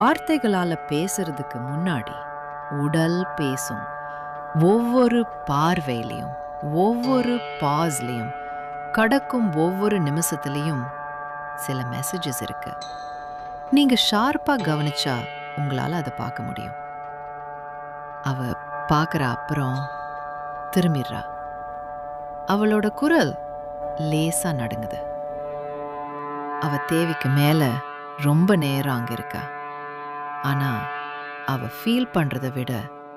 வார்த்தைகளால பேசுறதுக்கு முன்னாடி உடல் பேசும். ஒவ்வொரு பார்வையிலையும், ஒவ்வொரு பாஸ்லயும், கடக்கும் ஒவ்வொரு நிமிஷத்துலயும் சில மெசேஜஸ் இருக்கு. நீங்க ஷார்ப்பா கவனிச்சா உங்களால அதை பார்க்க முடியும். அவ பார்க்கற அப்புறம் திரும்பிடுறா. அவளோட குரல் லேசா நடுங்குது. அவ தேவைக்கு மேல ரொம்ப நேரம் அங்க இருக்கா. ஆனா அவ ஃபீல் பண்றதை விட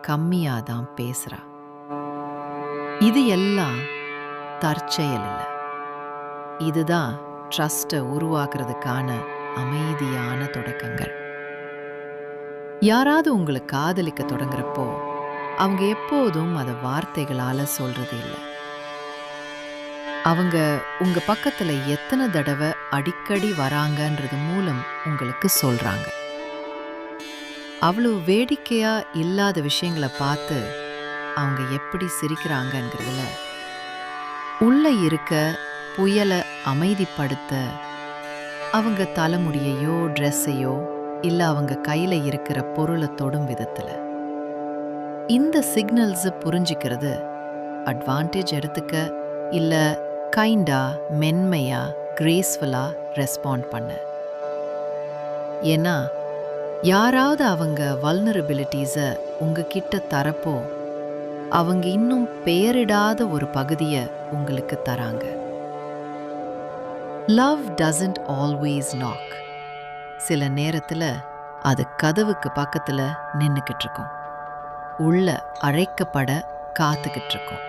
கம்மியா தான் பேசுறா. இது எல்லாம் தற்செயல் இல்ல. இதுதான் ட்ரஸ்ட்டை உருவாக்குறதுக்கான அமைதியான தொடக்கங்கள். யாராவது உங்களை காதலிக்க தொடங்குறப்போ அவங்க எப்போதும் அதை வார்த்தைகளால சொல்றது இல்லை. அவங்க உங்க பக்கத்துல எத்தனை தடவை அடிக்கடி வராங்கன்றது மூலம் உங்களுக்கு சொல்றாங்க. அவ்வளவு வேடிக்கையா இல்லாத விஷயங்களை பார்த்து அவங்க எப்படி சிரிக்கிறாங்கங்கிறதுல உள்ள இருக்க புயலை அமைதிப்படுத்த அவங்க தலைமுடியையோ ட்ரெஸ்ஸையோ இல்லை அவங்க கையில் இருக்கிற பொருளை தொடும் விதத்தில் இந்த சிக்னல்ஸை புரிஞ்சிக்கிறது அட்வான்டேஜ் எடுத்துக்க இல்லை கைண்டா மென்மையா கிரேஸ்ஃபுல்லா ரெஸ்பாண்ட் பண்ண. ஏன்னா யாராவது அவங்க வல்னரபிலிட்டிஸை உங்ககிட்ட தரப்போ அவங்க இன்னும் பெயரிடாத ஒரு பகுதியை உங்களுக்கு தராங்க. Love doesn't always knock. சில நேரத்தில் அது கதவுக்கு பக்கத்தில் நின்றுக்கிட்டு இருக்கும், உள்ள அழைக்கப்பட காத்துக்கிட்டு இருக்கும்.